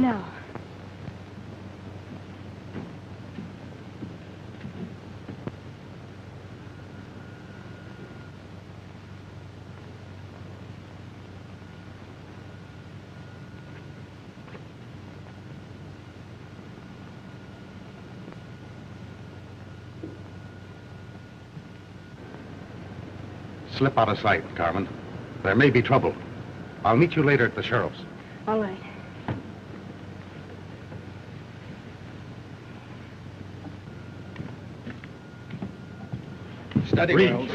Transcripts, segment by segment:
him now. Slip out of sight, Carmen. There may be trouble. I'll meet you later at the sheriff's. All right. Steady, Breathe. Wells.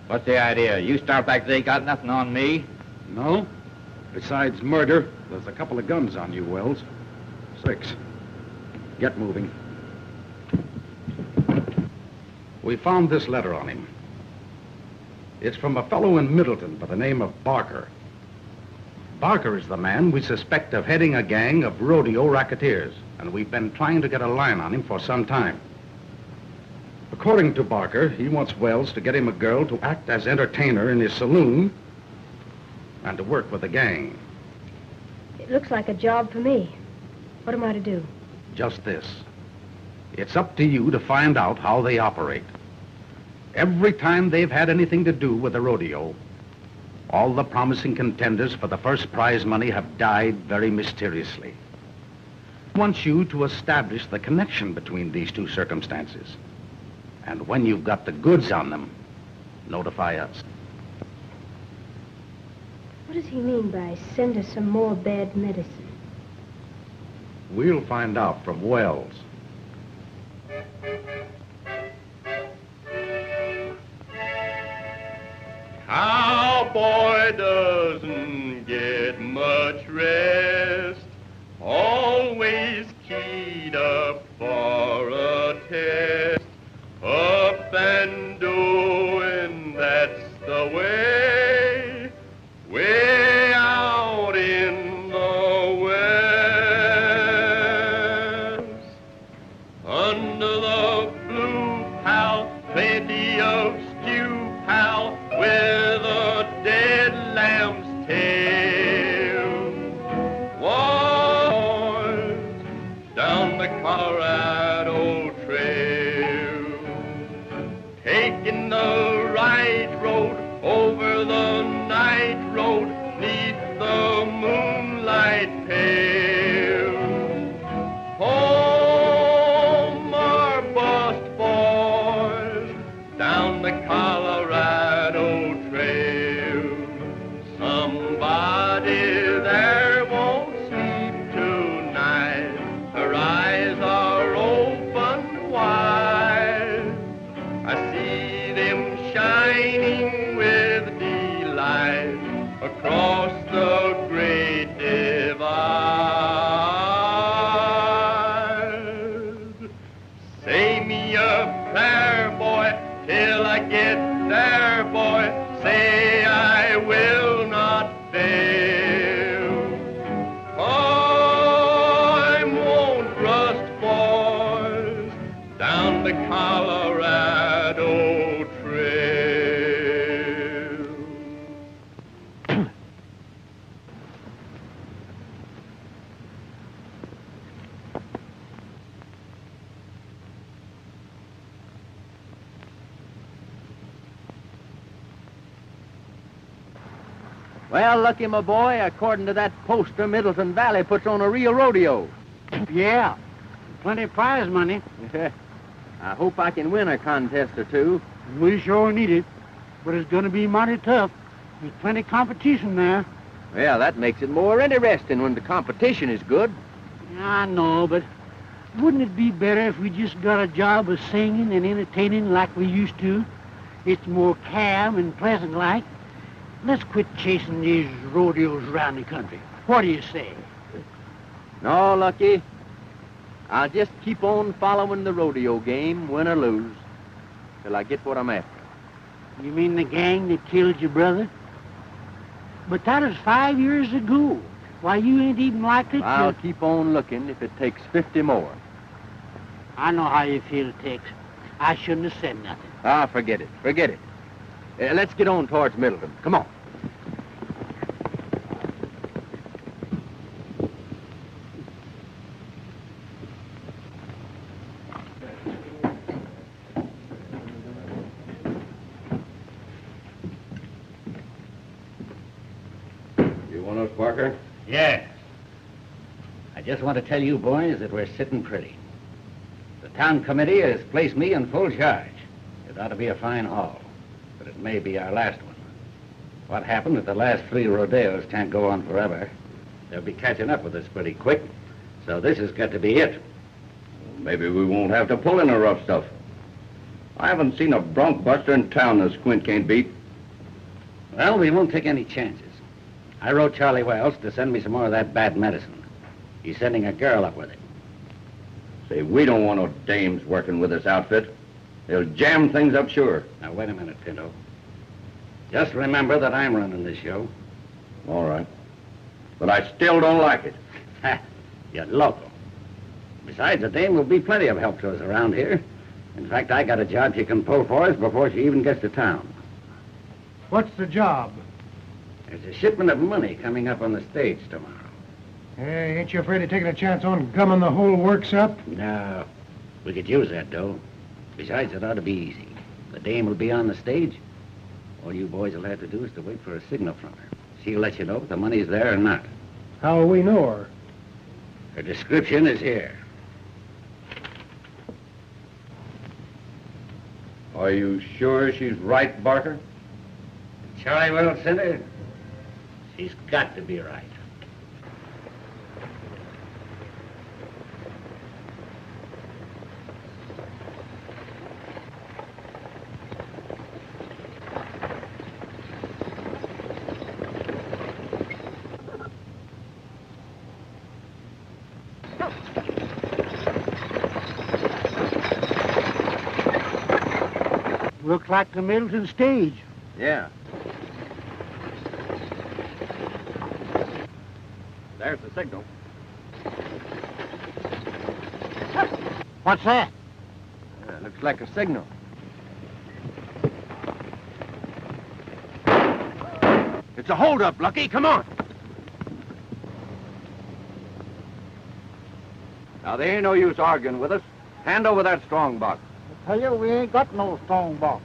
What's the idea? You start back there, you got nothing on me? No. Besides murder, there's a couple of guns on you, Wells. 6. Get moving. We found this letter on him. It's from a fellow in Middleton by the name of Barker. Barker is the man we suspect of heading a gang of rodeo racketeers, and we've been trying to get a line on him for some time. According to Barker, he wants Wells to get him a girl to act as entertainer in his saloon and to work with the gang. It looks like a job for me. What am I to do? Just this. It's up to you to find out how they operate. Every time they've had anything to do with the rodeo, all the promising contenders for the first prize money have died very mysteriously. I want you to establish the connection between these two circumstances. And when you've got the goods on them, notify us. What does he mean by send us some more bad medicine? We'll find out from Wells. Cowboy doesn't get much rest, always keyed up for a test. Up and doing, that's the way, way out in the west. Under the blue, pal, plenty of stew, pal, with a dead lamb's tail. Boys, down the Colorado Trail, taking the right road over the night road, neath the moonlight pale. Home or bust, boys, down the Colorado Trail. Somebody there won't sleep tonight. Her eyes are open wide. I see them shining with delight across the great divide. Say me a prayer, boy, till I get there, boy. Say I will not fail. I won't rust, boys, down the Colorado Trail. Well, Lucky, my boy, according to that poster, Middleton Valley puts on a real rodeo. Yeah. Plenty of prize money. I hope I can win a contest or two. We sure need it. But it's going to be mighty tough. There's plenty of competition there. Well, that makes it more interesting when the competition is good. I know, but wouldn't it be better if we just got a job of singing and entertaining like we used to? It's more calm and pleasant like. Let's quit chasing these rodeos around the country. What do you say? No, Lucky. I'll just keep on following the rodeo game, win or lose, till I get what I'm after. You mean the gang that killed your brother? But that was 5 years ago. Why, you ain't even likely to... I'll keep on looking if it takes 50 more. I know how you feel, Tex. I shouldn't have said nothing. Ah, forget it. Forget it. Let's get on towards Middleton. Come on. You want us, Barker? Yes. I just want to tell you boys that we're sitting pretty. The town committee has placed me in full charge. It ought to be a fine haul, but it may be our last one. What happened at the last 3 rodeos can't go on forever. They'll be catching up with us pretty quick, so this has got to be it. Maybe we won't have to pull in the rough stuff. I haven't seen a bronc buster in town that Squint can't beat. Well, we won't take any chances. I wrote Charlie Wells to send me some more of that bad medicine. He's sending a girl up with it. Say, we don't want no dames working with this outfit. They'll jam things up sure. Now, wait a minute, Pinto. Just remember that I'm running this show. All right. But I still don't like it. Ha! You're local. Besides, the dame will be plenty of help to us around here. In fact, I got a job she can pull for us before she even gets to town. What's the job? There's a shipment of money coming up on the stage tomorrow. Hey, ain't you afraid of taking a chance on gumming the whole works up? No, we could use that dough. Besides, it ought to be easy. The dame will be on the stage. All you boys will have to do is to wait for a signal from her. She'll let you know if the money's there or not. How will we know her? Her description is here. Are you sure she's right, Barker? Charlie Wells sent her. She's got to be right. Looks like the Middleton stage. Yeah. There's the signal. What's that? Looks like a signal. It's a holdup, Lucky. Come on. Now, there ain't no use arguing with us. Hand over that strong box. I tell you, we ain't got no strong box.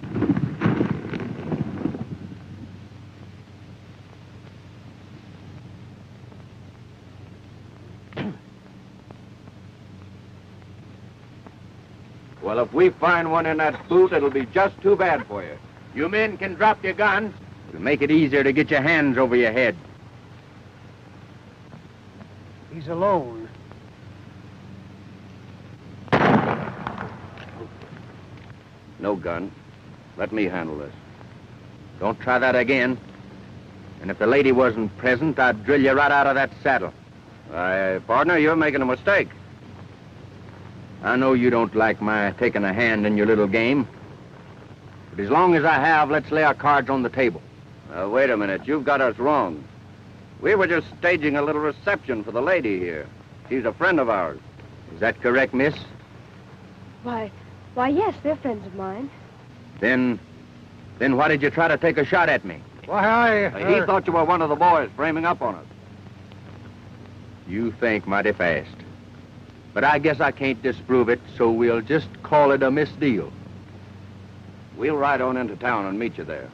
Well, if we find one in that boot, it'll be just too bad for you. You men can drop your guns. It'll make it easier to get your hands over your head. He's alone. No gun. Let me handle this. Don't try that again. And if the lady wasn't present, I'd drill you right out of that saddle. Partner, you're making a mistake. I know you don't like my taking a hand in your little game. But as long as I have, let's lay our cards on the table. Wait a minute. You've got us wrong. We were just staging a little reception for the lady here. She's a friend of ours. Is that correct, miss? Why, yes, they're friends of mine. Then why did you try to take a shot at me? Why, He thought you were one of the boys framing up on us. You think mighty fast. But I guess I can't disprove it, so we'll just call it a misdeal. We'll ride on into town and meet you there.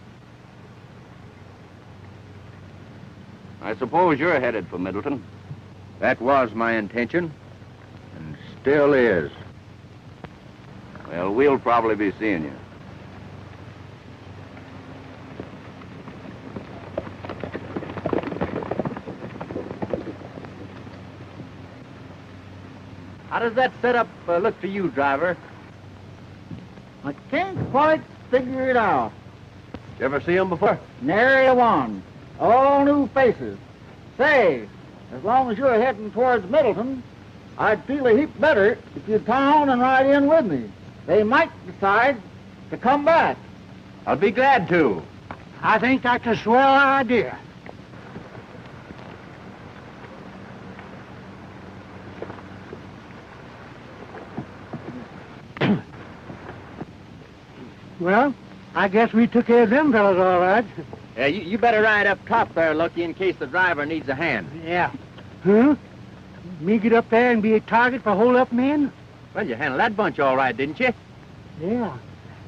I suppose you're headed for Middleton. That was my intention, and still is. Well, we'll probably be seeing you. How does that setup look to you, driver? I can't quite figure it out. You ever see him before? Nary a one. All new faces. Say, as long as you're heading towards Middleton, I'd feel a heap better if you'd come on and ride in with me. They might decide to come back. I'll be glad to. I think that's a swell idea. Well, I guess we took care of them fellas all right. Yeah, you better ride up top there, Lucky, in case the driver needs a hand. Yeah. Huh? Me get up there and be a target for hold-up men? Well, you handled that bunch all right, didn't you? Yeah.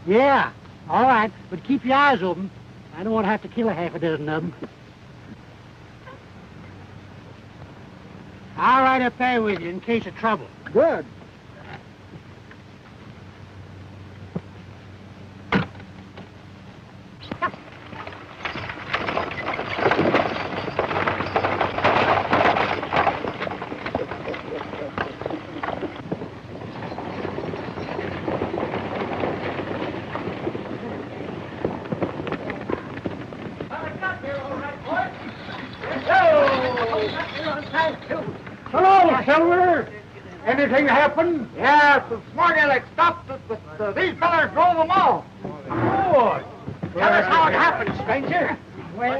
Yeah. All right, but keep your eyes open. I don't want to have to kill a half a dozen of them. I'll ride up there with you in case of trouble. Good. Hello, Silver. Anything happen? Yes, this morning they stopped us, but these fellas drove them off. Good. Tell us how it happened, stranger. Well,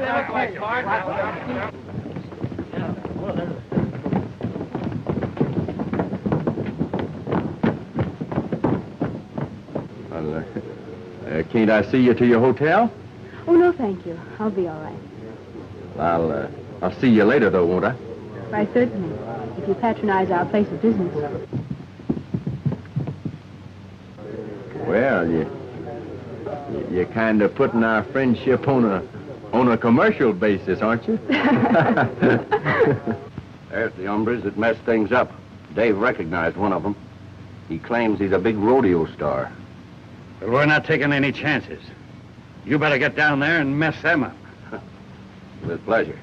can't I see you to your hotel? Oh, no, thank you. I'll be all right. I'll see you later, though, won't I? Why, certainly, if you patronize our place of business. Well, you're kind of putting our friendship on a commercial basis, aren't you? There's the hombres that messed things up. Dave recognized one of them. He claims he's a big rodeo star. But we're not taking any chances. You better get down there and mess them up. With pleasure.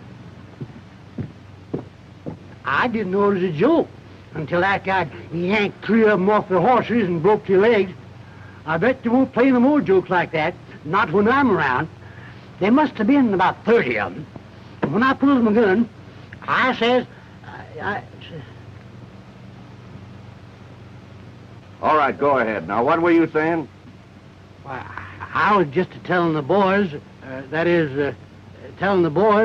I didn't know it was a joke until that guy yanked 3 of them off their horses and broke their legs. I bet they won't play no more jokes like that, not when I'm around. There must have been about 30 of them. And when I pulls my gun, I says, All right, go ahead. Now, what were you saying? Why, I was just telling the boys, telling the boys.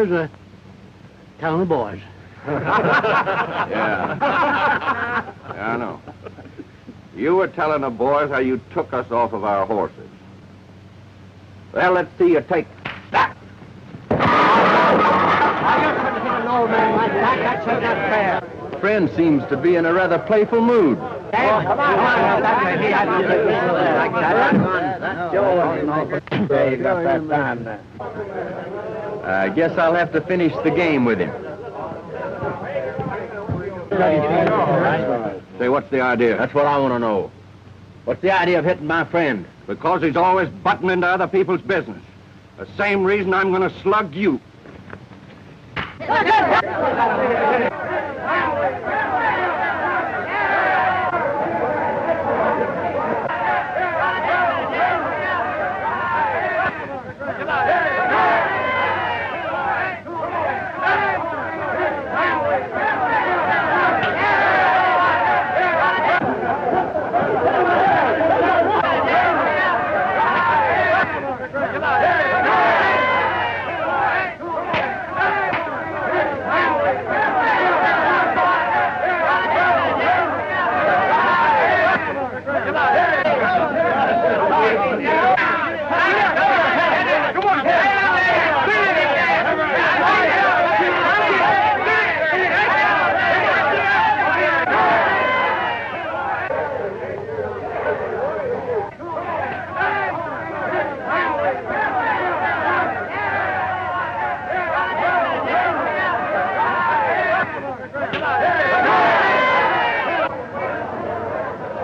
Yeah. Yeah, I know. You were telling the boys how you took us off of our horses. Well, let's see you take that. Friend seems to be in a rather playful mood. I guess I'll have to finish the game with him. Say, what's the idea? That's what I want to know. What's the idea of hitting my friend? Because he's always butting into other people's business. The same reason I'm going to slug you.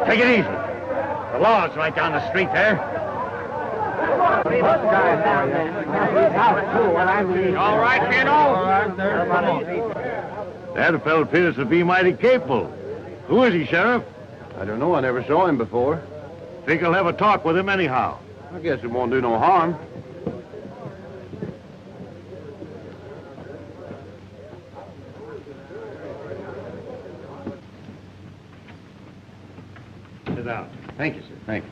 Take it easy. The law's right down the street there. All right, Keno? That fellow appears to be mighty capable. Who is he, Sheriff? I don't know. I never saw him before. Think I'll have a talk with him anyhow. I guess it won't do no harm. Sit down. Thank you, sir. Thank you.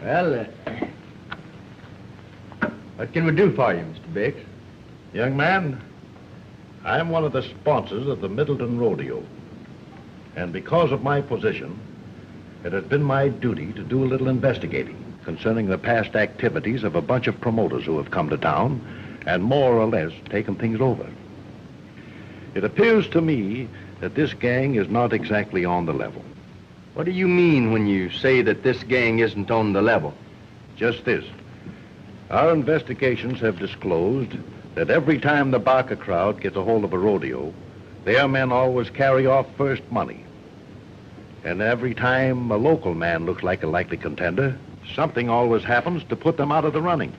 Well, what can we do for you, Mr. Biggs? Young man, I'm one of the sponsors of the Middleton Rodeo. And because of my position, It has been my duty to do a little investigating concerning the past activities of a bunch of promoters who have come to town and more or less taken things over. It appears to me that this gang is not exactly on the level. What do you mean when you say that this gang isn't on the level? Just this. Our investigations have disclosed that every time the Barker crowd gets a hold of a rodeo, their men always carry off first money. And every time a local man looks like a likely contender, something always happens to put them out of the running.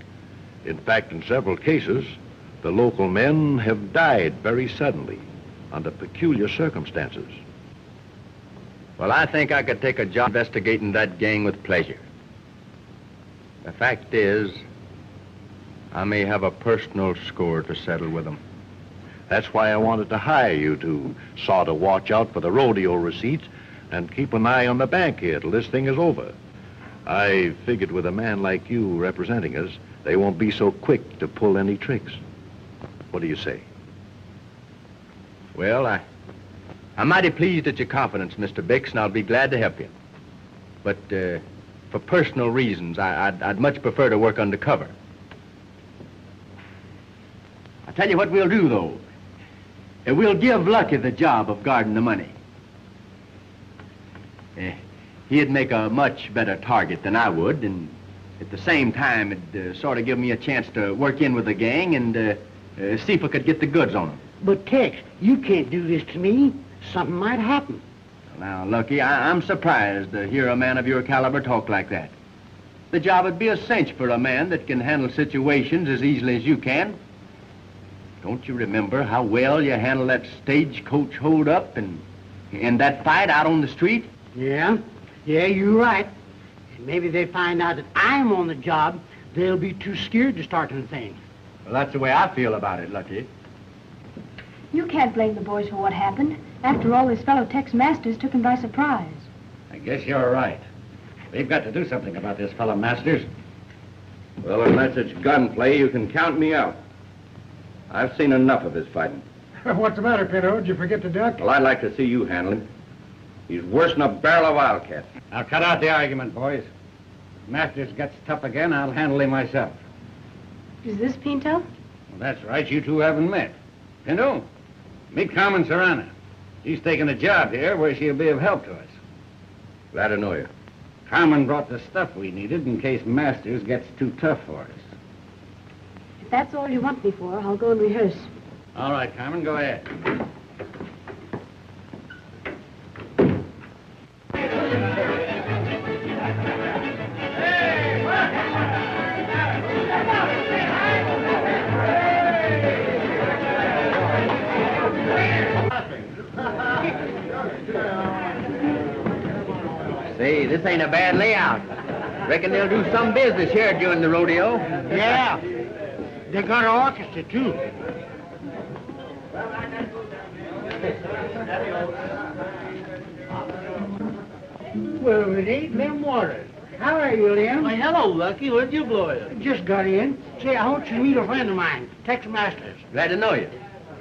In fact, in several cases, the local men have died very suddenly under peculiar circumstances. Well, I think I could take a job investigating that gang with pleasure. The fact is, I may have a personal score to settle with them. That's why I wanted to hire you to sort of watch out for the rodeo receipts and keep an eye on the bank here till this thing is over. I figured with a man like you representing us, they won't be so quick to pull any tricks. What do you say? Well, I'm mighty pleased at your confidence, Mr. Bix, and I'll be glad to help you. But for personal reasons, I'd much prefer to work undercover. I'll tell you what we'll do, though. We'll give Lucky the job of guarding the money. He'd make a much better target than I would, and at the same time, it'd sort of give me a chance to work in with the gang and see if I could get the goods on them. But, Tex, you can't do this to me. Something might happen. Now, Lucky, I'm surprised to hear a man of your caliber talk like that. The job would be a cinch for a man that can handle situations as easily as you can. Don't you remember how well you handled that stagecoach hold-up and that fight out on the street? Yeah, you're right. And maybe they find out that I'm on the job, they'll be too scared to start anything. Well, that's the way I feel about it, Lucky. You can't blame the boys for what happened. After all, his fellow Tex Masters took him by surprise. I guess you're right. We've got to do something about this fellow Masters. Well, unless it's gunplay, you can count me out. I've seen enough of his fighting. What's the matter, Pinto? Did you forget to duck? Well, I'd like to see you handle him. He's worse than a barrel of wildcat. Now, cut out the argument, boys. If Masters gets tough again, I'll handle him myself. Is this Pinto? Well, that's right. You two haven't met. Pinto, meet Carmen Serrana. She's taking a job here where she'll be of help to us. Glad to know you. Carmen brought the stuff we needed in case Masters gets too tough for us. If that's all you want me for, I'll go and rehearse. All right, Carmen, go ahead. Say, this ain't a bad layout. Reckon they'll do some business here during the rodeo. Yeah, they got an orchestra, too. Well, it ain't Lem Waters. How are you, Lem? Why, hello, Lucky. Where'd you blow it? Just got in. Say, I want you to meet a friend of mine, Tex Masters. Glad to know you.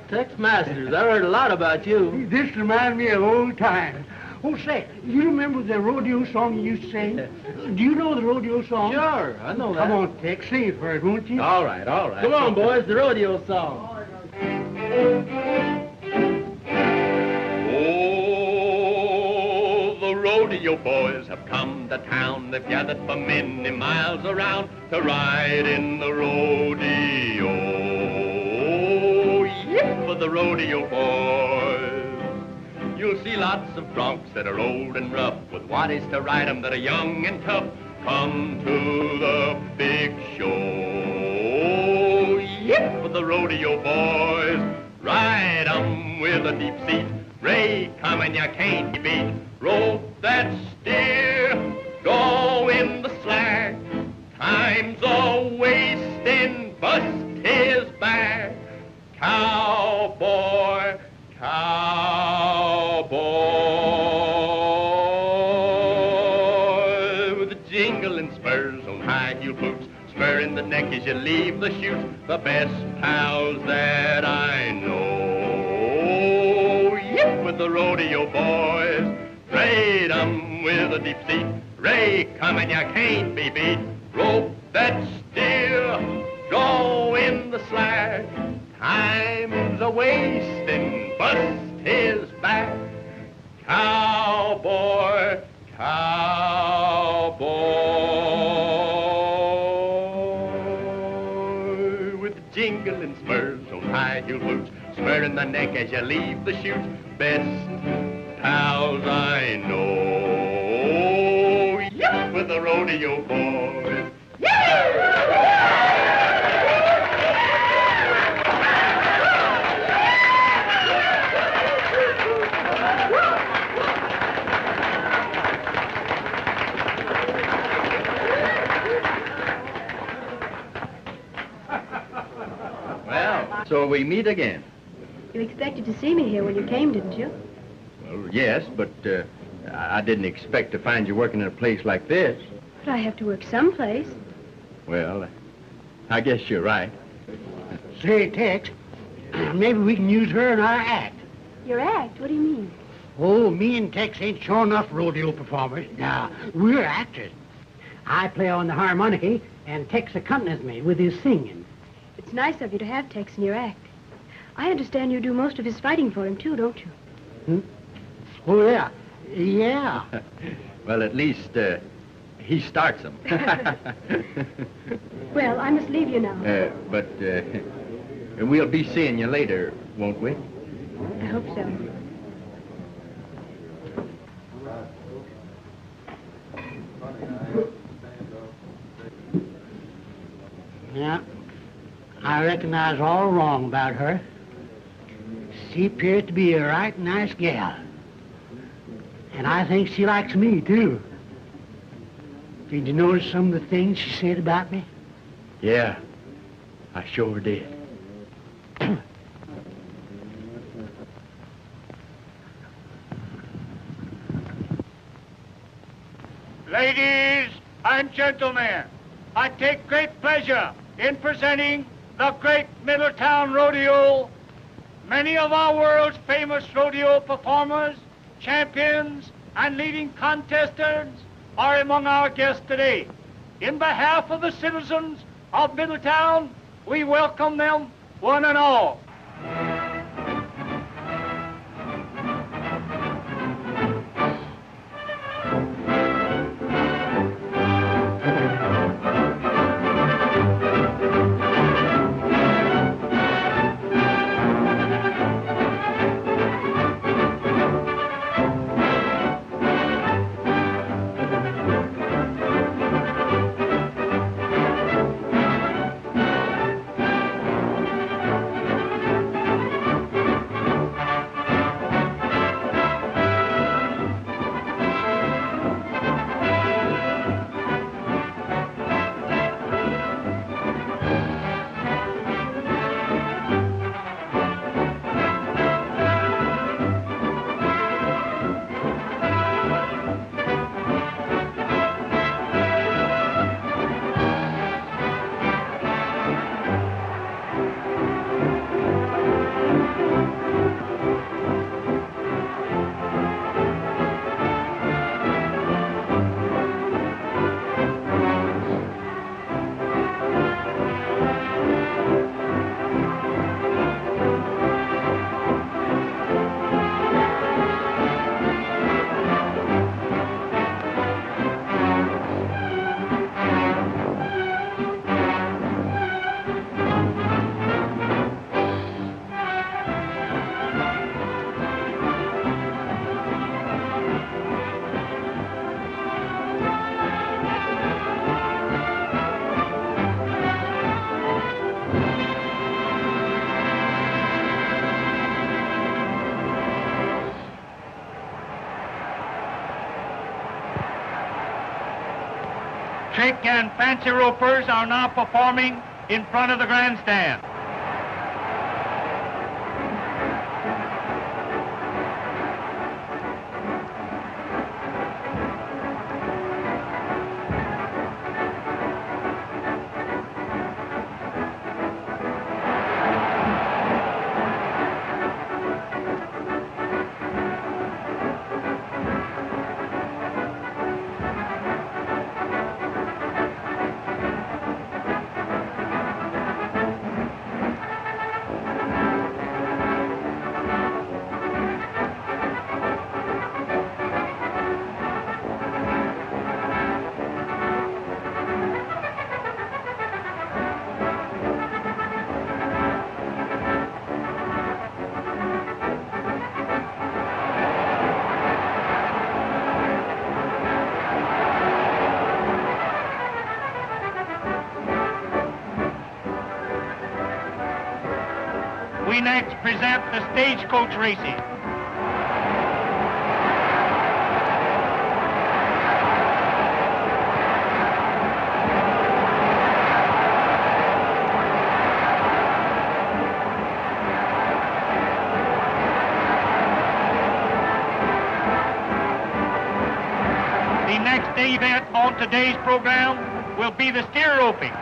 Tex Masters. I heard a lot about you. This reminds me of old times. Oh, say, you remember the rodeo song you used to sing? Do you know the rodeo song? Sure, I know that. Come on, Tex, sing it for us, won't you? All right, all right. Come on, boys, the rodeo song. Oh, the rodeo boys have come to town. They've gathered from many miles around to ride in the rodeo. Yip for the rodeo boys. You'll see lots of broncs that are old and rough with waddies to ride 'em that are young and tough. Come to the big show. Yip for the rodeo boys. Ride 'em with a deep seat. Ray, come and you can't beat. Rope that steer, go in the slack. Time's a wasting, bust his back. Cowboy, cowboy, with the jingling spurs on high-heel boots, spurring the neck as you leave the chute, the best pals that I know. Yip with the rodeo boys, trade 'em with a deep seat. Ray, come and you can't be beat. Rope that steer, go in the slack. Time's a wasting, bust his back. Cowboy, cowboy, with jingling spurs on high-heel boots, spurring the neck as you leave the chute. Best pals I know, yip, with the rodeo boys. Well, so we meet again. You expected to see me here when you came, didn't you? Well, yes, but I didn't expect to find you working in a place like this. But I have to work someplace. Well, I guess you're right. Say, Tex, maybe we can use her in our act. Your act? What do you mean? Oh, me and Tex ain't sure enough rodeo performers. Now, we're actors. I play on the harmonica, and Tex accompanies me with his singing. It's nice of you to have Tex in your act. I understand you do most of his fighting for him, too, don't you? Hmm? Oh, yeah. Yeah. Well, at least he starts them. Well, I must leave you now. But we'll be seeing you later, won't we? I hope so. Yeah. I reckon I was all wrong about her. She appears to be a right nice gal. And I think she likes me, too. Did you notice some of the things she said about me? Yeah, I sure did. Ladies and gentlemen, I take great pleasure in presenting the Great Middletown Rodeo. Many of our world's famous rodeo performers, champions, and leading contestants are among our guests today. In behalf of the citizens of Middletown, we welcome them one and all. Trick and fancy ropers are now performing in front of the grandstand. We next present the stagecoach racing. The next event on today's program will be the steer roping.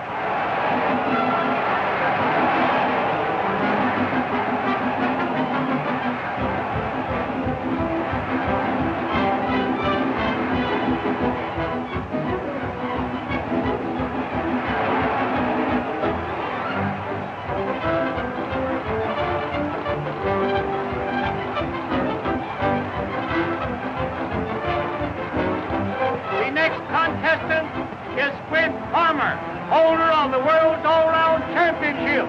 The next contestant is Squint Farmer, holder of the World's All-Round Championship.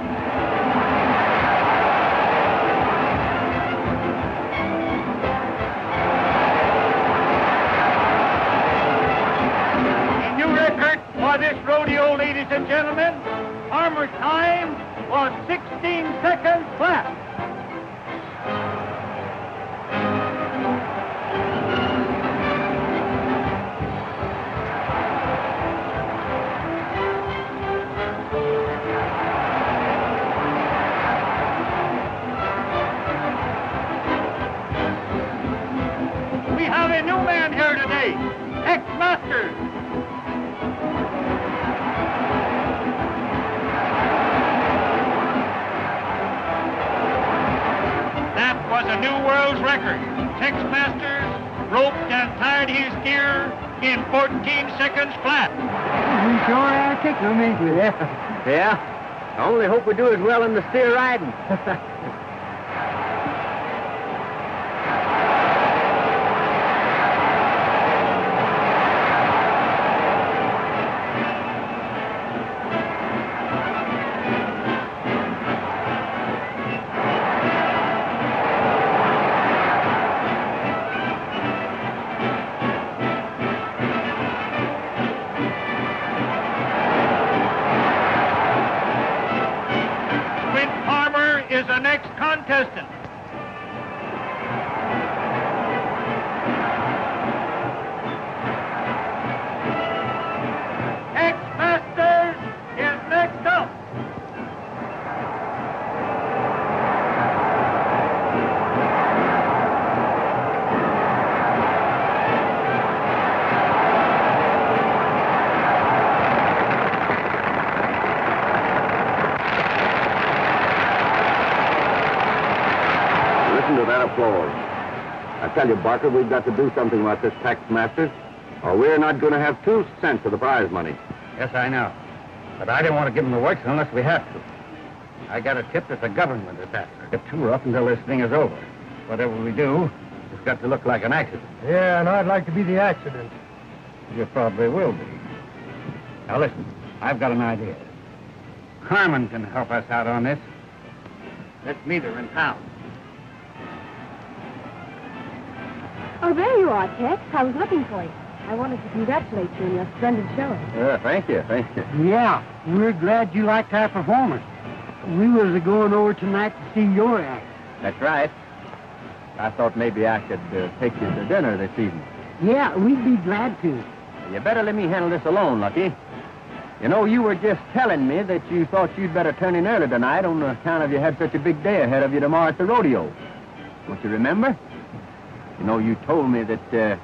A new record for this rodeo, ladies and gentlemen. Farmer's time was 16 seconds flat. We have a new man here today, Tex Masters. That was a new world's record. Tex Masters roped and tied his steer in 14 seconds flat. We sure are kicking them, ain't we? Yeah? I only hope we do as well in the steer riding. Squint Farmer is the next contestant. Tex Masters is next up. Listen to that applause. I tell you, Barker, we've got to do something about this Tex Masters, or we're not going to have 2 cents of the prize money. Yes, I know. But I didn't want to give them the works unless we have to. I got a tip that the government is after. Get too rough until this thing is over. Whatever we do, it's got to look like an accident. Yeah, and I'd like to be the accident. You probably will be. Now listen, I've got an idea. Carmen can help us out on this. Let's meet her in town. Oh, there you are, Tex. I was looking for you. I wanted to congratulate you on your splendid showing. Thank you, thank you. Yeah, we're glad you liked our performance. We was going over tonight to see your act. That's right. I thought maybe I could take you to dinner this evening. Yeah, we'd be glad to. You better let me handle this alone, Lucky. You know, you were just telling me that you thought you'd better turn in early tonight on account of you had such a big day ahead of you tomorrow at the rodeo. Don't you remember? You know, you told me that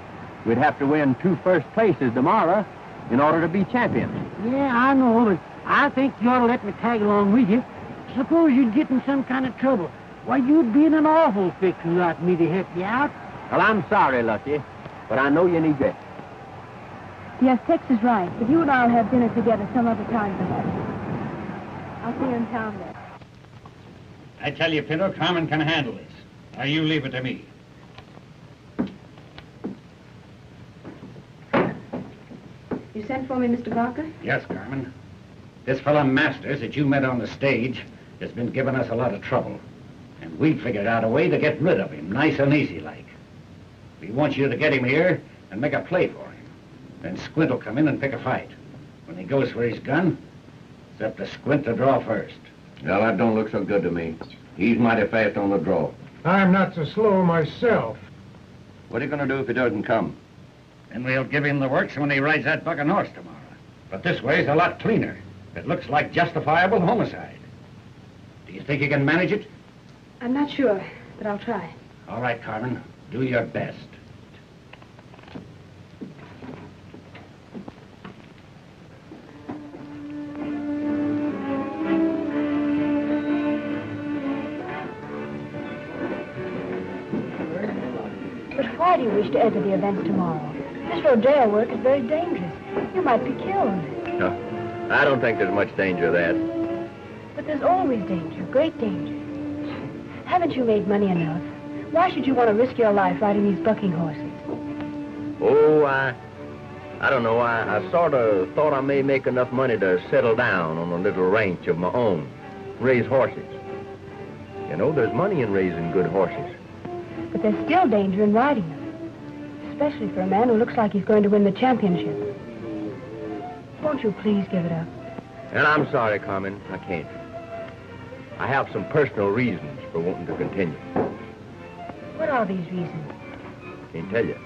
we'd have to win 2 first places tomorrow in order to be champions. Yeah, I know, but I think you ought to let me tag along with you. Suppose you'd get in some kind of trouble. Why, you'd be in an awful fix without me to help you out. Well, I'm sorry, Lucky, but I know you need it. Yes, Tex is right. But you and I'll have dinner together some other time, perhaps. I'll see you in town then. I tell you, Pinto, Carmen can handle this. Now, you leave it to me. You sent for me, Mr. Barker? Yes, Carmen. This fellow Masters that you met on the stage has been giving us a lot of trouble. And we figured out a way to get rid of him, nice and easy like. We want you to get him here and make a play for him. Then Squint will come in and pick a fight. When he goes for his gun, it's up to Squint to draw first. Well, that don't look so good to me. He's mighty fast on the draw. I'm not so slow myself. What are you going to do if he doesn't come? Then we'll give him the works when he rides that bucking horse tomorrow. But this way's a lot cleaner. It looks like justifiable homicide. Do you think you can manage it? I'm not sure, but I'll try. All right, Carmen. Do your best. But why do you wish to enter the events tomorrow? This rodeo work is very dangerous. You might be killed. No, I don't think there's much danger of that. But there's always danger, great danger. Haven't you made money enough? Why should you want to risk your life riding these bucking horses? Oh, I don't know. I sort of thought I may make enough money to settle down on a little ranch of my own, raise horses. You know, there's money in raising good horses. But there's still danger in riding them. Especially for a man who looks like he's going to win the championship. Won't you please give it up? And I'm sorry, Carmen, I can't. I have some personal reasons for wanting to continue. What are these reasons? Can't tell you.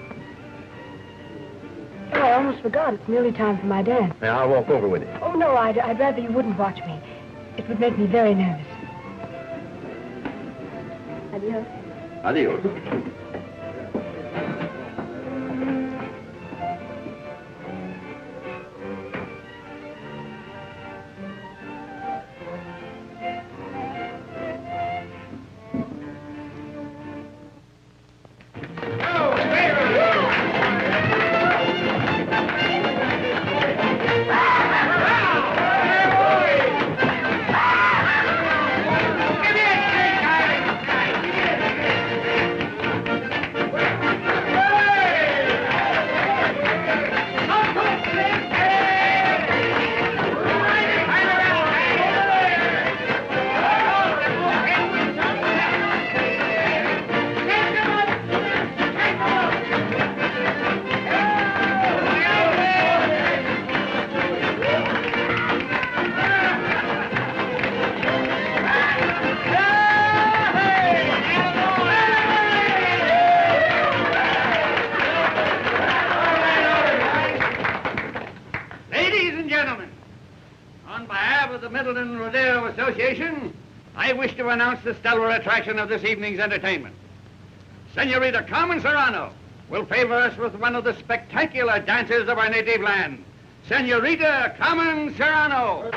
Oh, I almost forgot. It's nearly time for my dance. Now, I'll walk over with you. Oh, no, I'd rather you wouldn't watch me. It would make me very nervous. Adios. Adios. I wish to announce the stellar attraction of this evening's entertainment. Senorita Carmen Serrano will favor us with one of the spectacular dances of our native land. Senorita Carmen Serrano.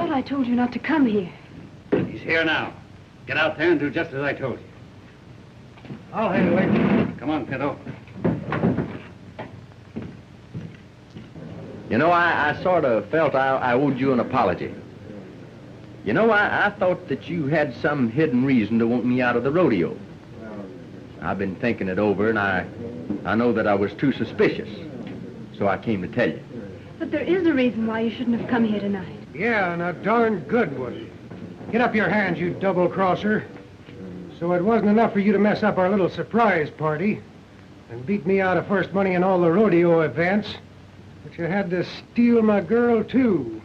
I told you not to come here. He's here now. Get out there and do just as I told you. I'll handle it. Come on, Pinto. You know, I sort of felt I owed you an apology. You know, I thought that you had some hidden reason to want me out of the rodeo. I've been thinking it over, and I know that I was too suspicious. So I came to tell you. But there is a reason why you shouldn't have come here tonight. Yeah, and a darn good one. Get up your hands, you double-crosser. So it wasn't enough for you to mess up our little surprise party and beat me out of first money in all the rodeo events, but you had to steal my girl, too.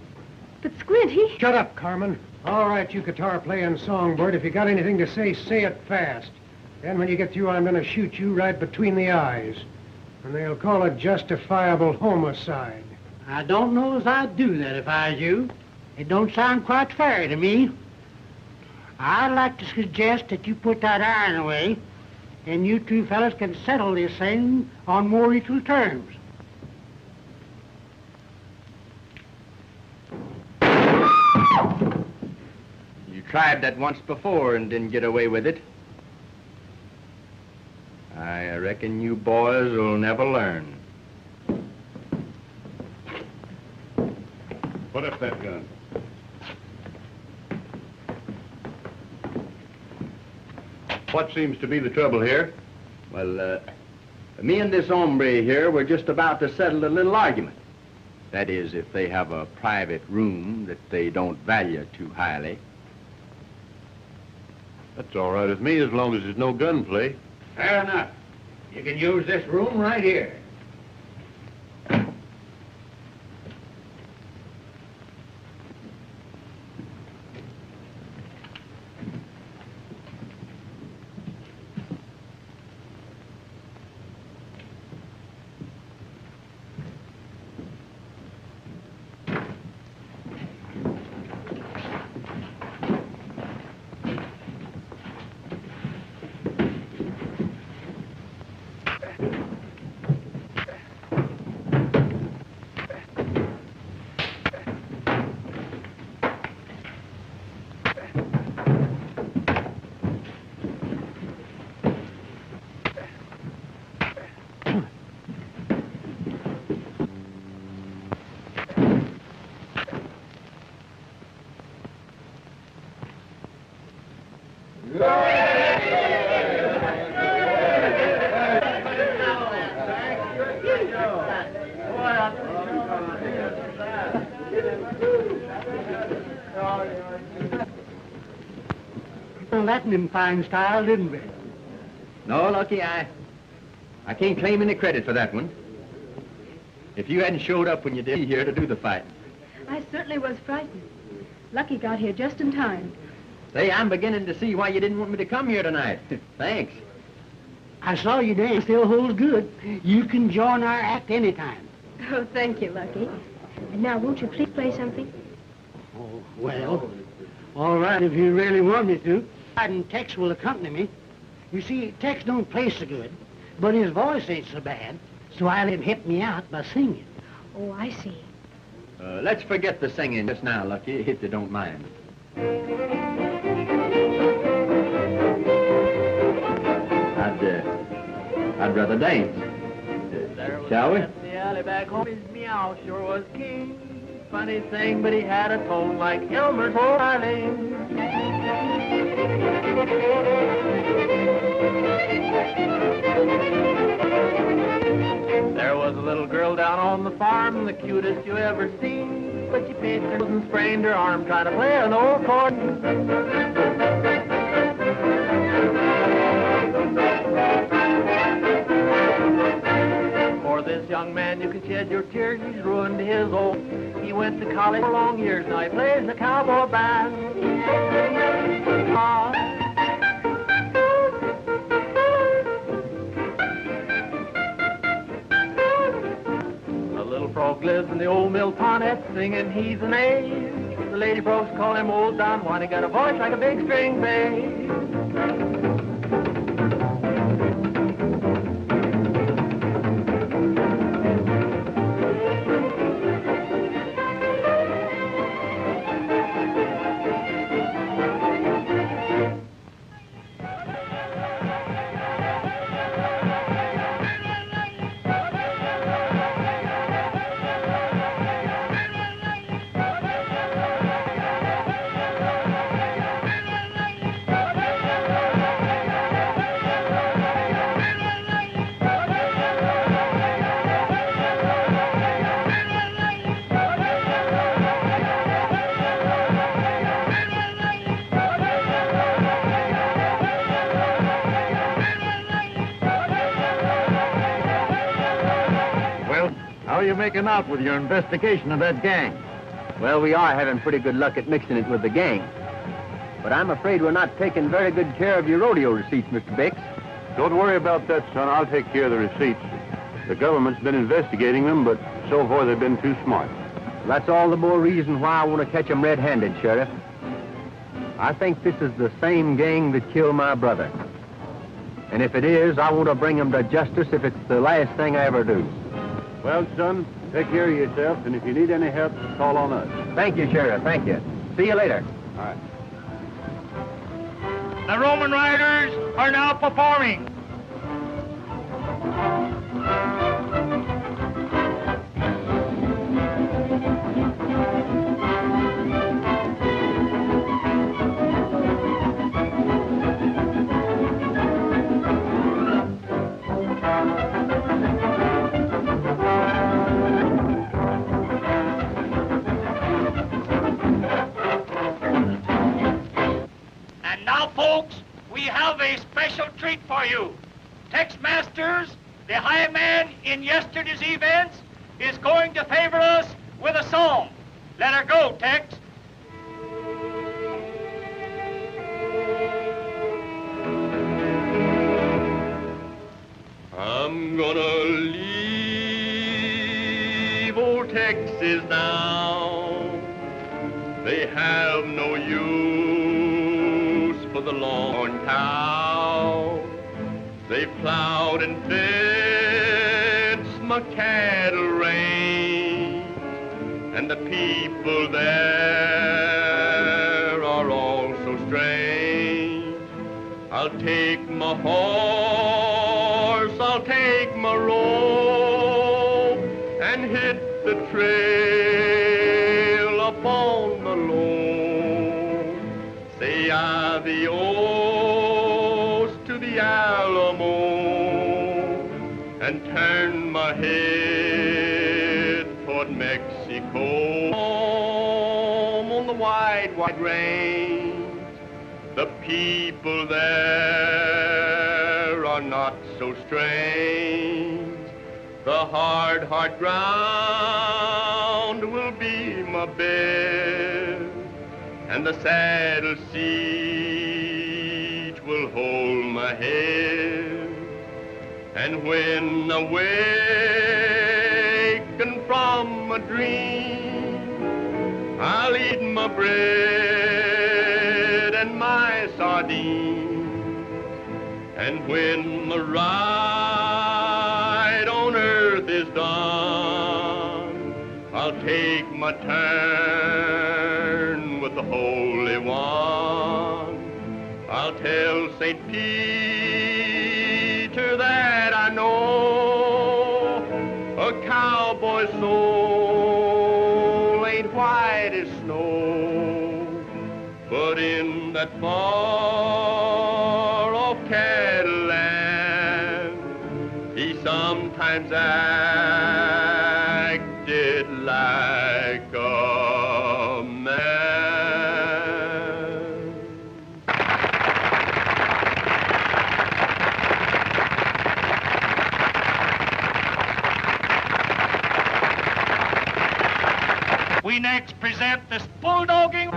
But Squint, he... Shut up, Carmen. All right, you guitar-playing songbird, if you got anything to say it fast. Then when you get through, I'm going to shoot you right between the eyes. And they'll call it justifiable homicide. I don't know as I'd do that if I was you. It don't sound quite fair to me. I'd like to suggest that you put that iron away, and you two fellas can settle this thing on more equal terms. You tried that once before and didn't get away with it. I reckon you boys will never learn. Put up that gun. What seems to be the trouble here? Well, me and this hombre here were just about to settle a little argument. That is, if they have a private room that they don't value too highly. That's all right with me as long as there's no gunplay. Fair enough. You can use this room right here. Well, that in fine style, didn't we? No, Lucky, I can't claim any credit for that one. If you hadn't showed up when you did here to do the fighting. I certainly was frightened. Lucky got here just in time. Say, I'm beginning to see why you didn't want me to come here tonight. Thanks. I saw you dance still holds good. You can join our act anytime. Oh, thank you, Lucky. And now, won't you please play something? Oh, well, all right if you really want me to. And Tex will accompany me. You see, Tex don't play so good, but his voice ain't so bad, so I let him help me out by singing. Oh, I see. Let's forget the singing just now, Lucky, if you don't mind. I'd rather dance. Shall we? The alley back home, his meow sure was king. Funny thing, but he had a tone like Elmer's old Eileen. There was a little girl down on the farm, the cutest you ever seen. But she pinched her nose and sprained her arm trying to play an old chord. For this young man, you can shed your tears, he's ruined his old. He went to college for long years, now he plays the cowboy band. A little frog lives in the old mill pond, singing he's an A. The lady folks call him Old Don Juan, he got a voice like a big string bass. making out with your investigation of that gang? Well, we are having pretty good luck at mixing it with the gang. But I'm afraid we're not taking very good care of your rodeo receipts, Mr. Bix. Don't worry about that, son. I'll take care of the receipts. The government's been investigating them, but so far they've been too smart. That's all the more reason why I want to catch them red-handed, Sheriff. I think this is the same gang that killed my brother. And if it is, I want to bring them to justice if it's the last thing I ever do. Well, son, take care of yourself, and if you need any help, call on us. Thank you, Sheriff. Thank you. See you later. All right. The Roman riders are now performing. And now, folks, we have a special treat for you. Tex Masters, the high man in yesterday's events, is going to favor us with a song. Let her go, Tex. I'm gonna leave old Texas now. They have no use for the lone cow. They plowed and fenced my cattle range, and the people there are all so strange. I'll take my horse, I'll take my rope, and hit the trail upon the low. Say adios to the Alamo, and turn my head toward Mexico. Home on the wide, wide range, the people there are not so strange. The hard, hard ground will be my bed, and the saddle seat will hold my head. And when awakened from a dream, I'll eat my bread and my sardines. And when the ride on earth is done, I'll take my turn with the Holy One. I'll tell St. Peter that I know a cowboy's soul ain't white as snow, but in that far-off cattle land, he sometimes acted like a man. We next present this bulldogging.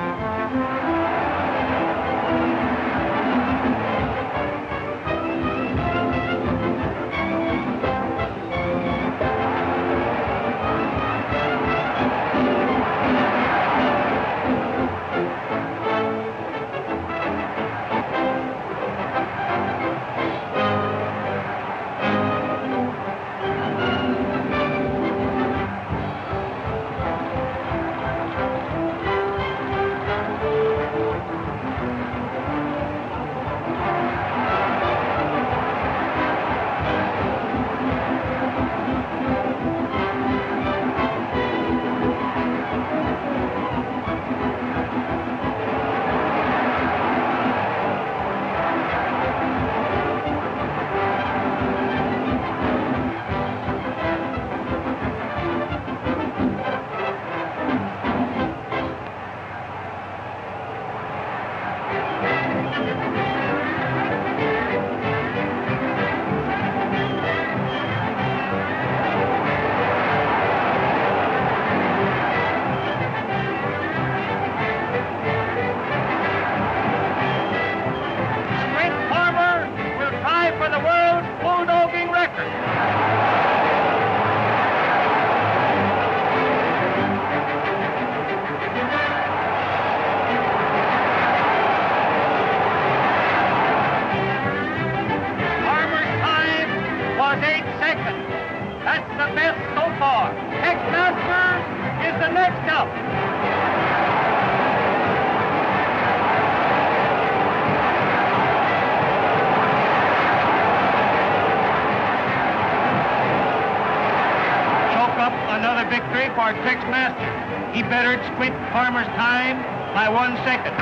for Tex Masters. He better split Farmer's time by 1 second.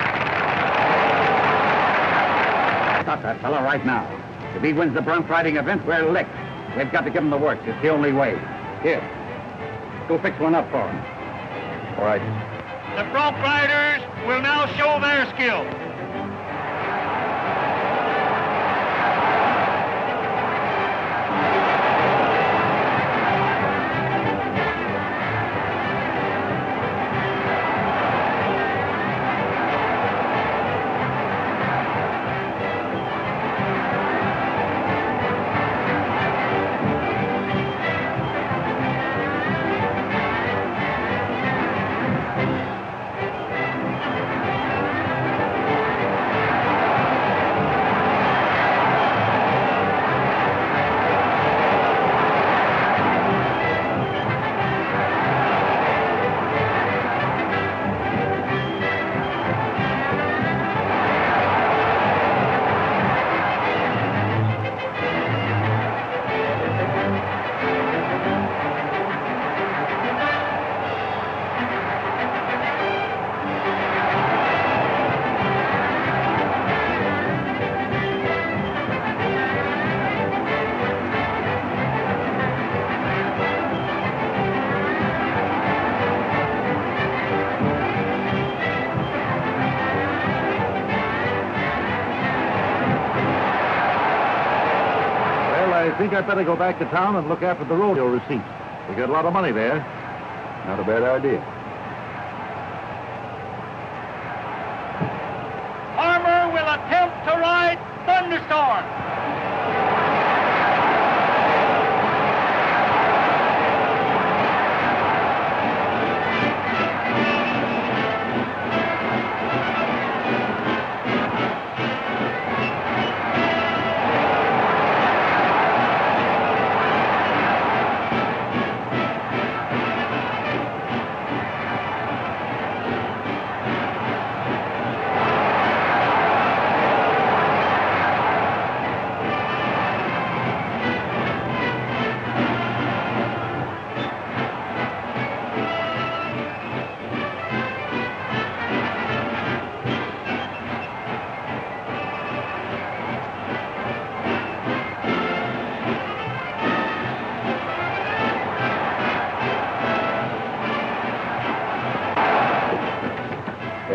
Stop that fellow right now. If he wins the bronc riding event, we're licked. We've got to give him the works. It's the only way. Here, go fix one up for him. All right. The bronc riders will now show their skill. I think I'd better go back to town and look after the rodeo receipts. We got a lot of money there. Not a bad idea. Farmer will attempt to ride Thunderstorm.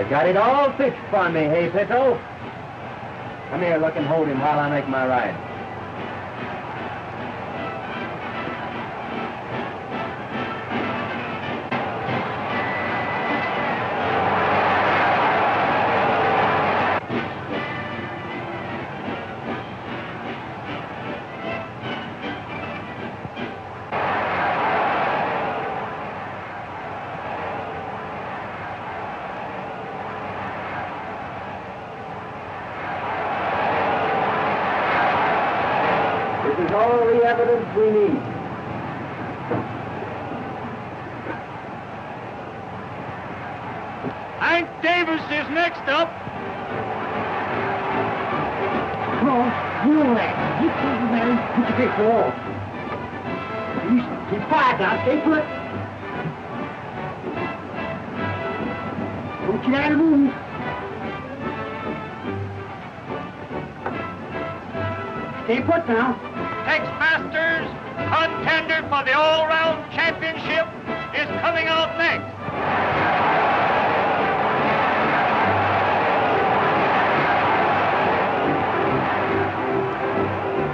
Got it all fixed for me, hey, Pinto? Come here, look and hold him while I make my ride. This is all the evidence we need. Hank Davis is next up. Come on, you relax. You keep the man, put your face off. You keep quiet now, stay put. Don't get out of the move. Stay put now. Tex Masters, contender for the all-round championship, is coming out next.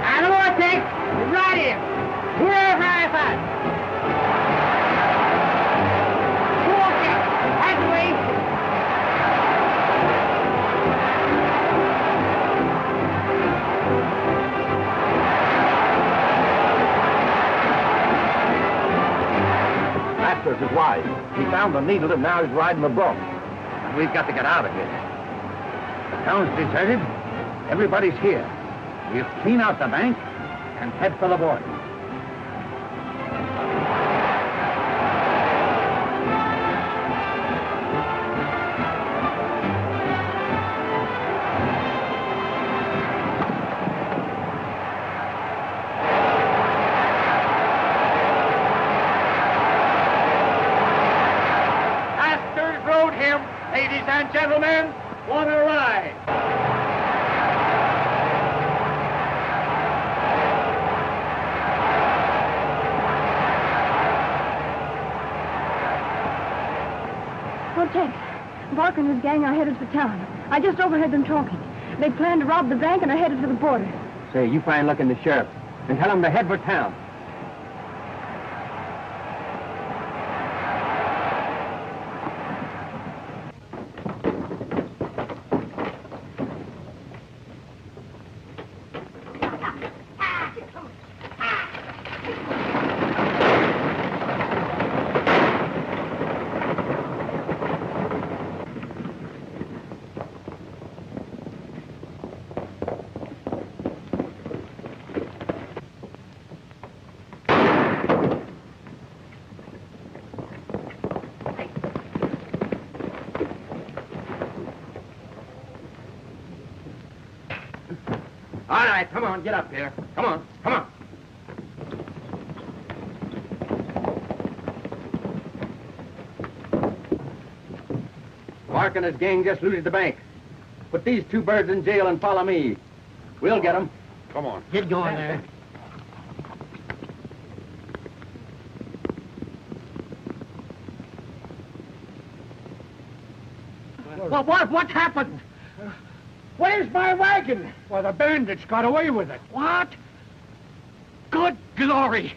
I don't want to take. You're right here. Here, high five. Walk it. That's the way. Masters is wise. He found the needle and now he's riding the bronc. And we've got to get out of here. The town's deserted. Everybody's here. We'll clean out the bank and head for the border. men want to ride. Oh, Tex, Barker and his gang are headed for town. I just overheard them talking. They plan to rob the bank and are headed for the border. Say, you find Luck in the sheriff and tell him to head for town. All right, come on, get up here. Come on, come on. Bark and his gang just looted the bank. Put these two birds in jail and follow me. We'll get them. Come on. Get going there. Well, what happened? Where's my wagon? Well, the bandits got away with it. What? Good glory.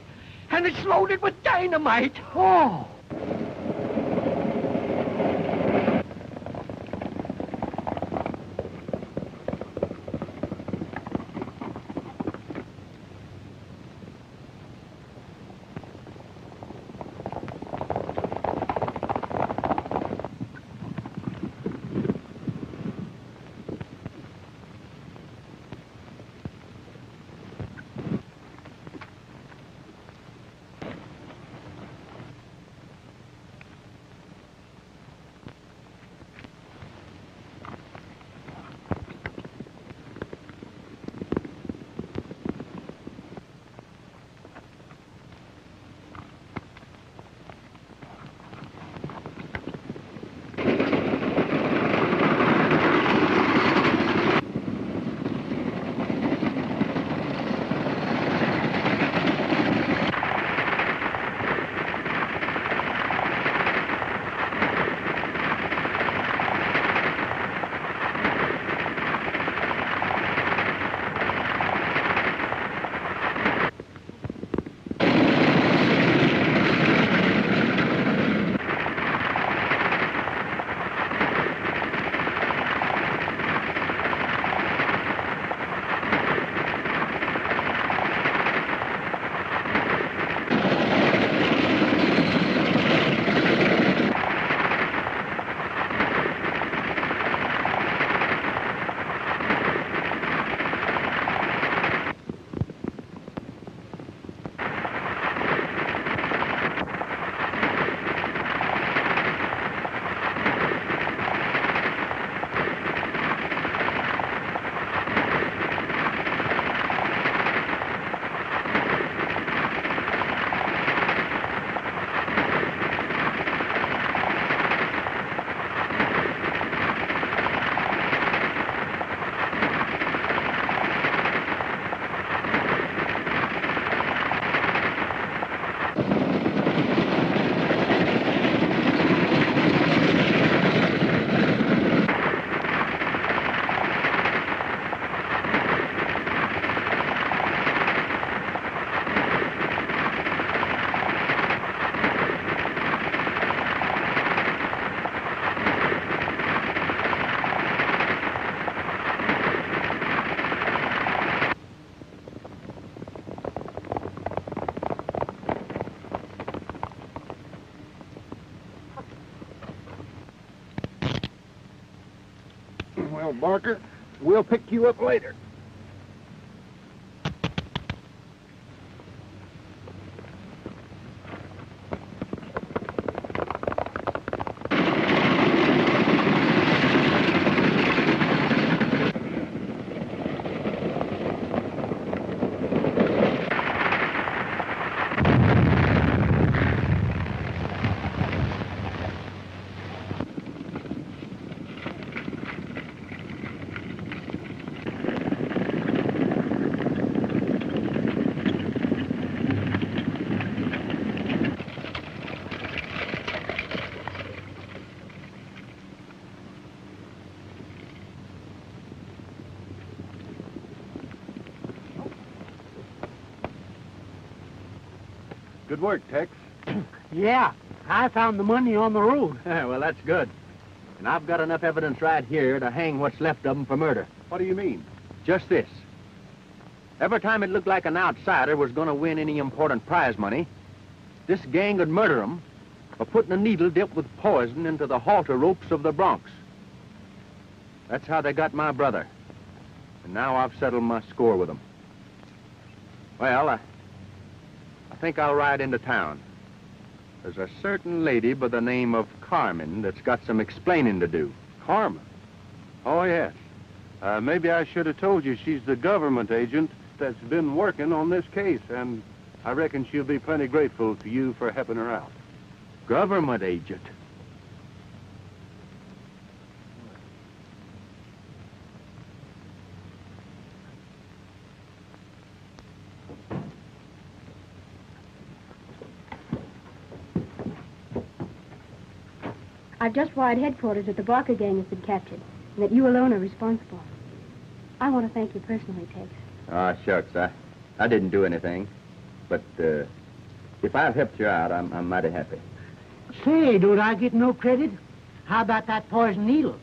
And it's loaded with dynamite. Oh. Well, Barker, we'll pick you up later. Good work, Tex. Yeah, I found the money on the road. Well, that's good. And I've got enough evidence right here to hang what's left of them for murder. What do you mean? Just this. Every time it looked like an outsider was going to win any important prize money, this gang would murder them by putting a needle dipped with poison into the halter ropes of the broncs. That's how they got my brother. And now I've settled my score with them. Well, I think I'll ride into town. There's a certain lady by the name of Carmen that's got some explaining to do. Carmen? Oh, yes. Maybe I should have told you she's the government agent that's been working on this case, and I reckon she'll be plenty grateful to you for helping her out. Government agent? I've just wired headquarters that the Barker gang has been captured, and that you alone are responsible. I want to thank you personally, Tex. Ah, shucks, I didn't do anything. But, if I've helped you out, I'm mighty happy. Say, don't I get no credit? How about that poison needle?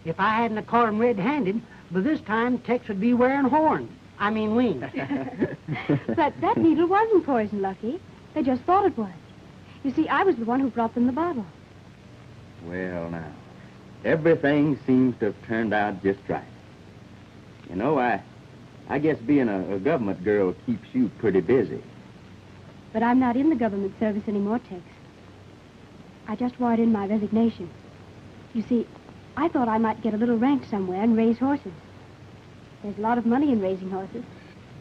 If I hadn't caught him red-handed, by this time Tex would be wearing horns. I mean wings. But that needle wasn't poison, Lucky. They just thought it was. You see, I was the one who brought them the bottle. Well, now, everything seems to have turned out just right. You know, I guess being a government girl keeps you pretty busy. But I'm not in the government service anymore, Tex. I just wired in my resignation. You see, I thought I might get a little ranch somewhere and raise horses. There's a lot of money in raising horses.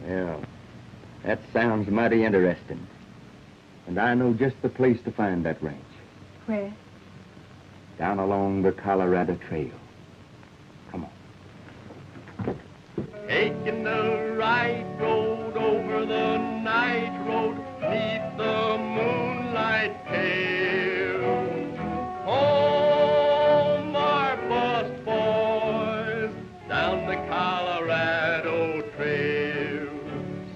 Well, that sounds mighty interesting. And I know just the place to find that ranch. Where? Down along the Colorado Trail. Come on. Taking the right road over the night road, neath the moonlight pale. Home, our bus boys, down the Colorado Trail.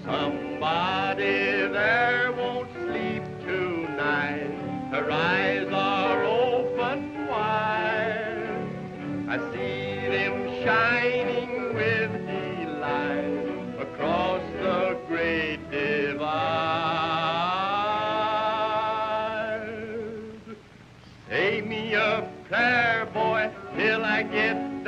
Somebody there won't sleep tonight. Her eyes are open wide. I see them shining with delight across the great divide. Say me a prayer, boy, till I get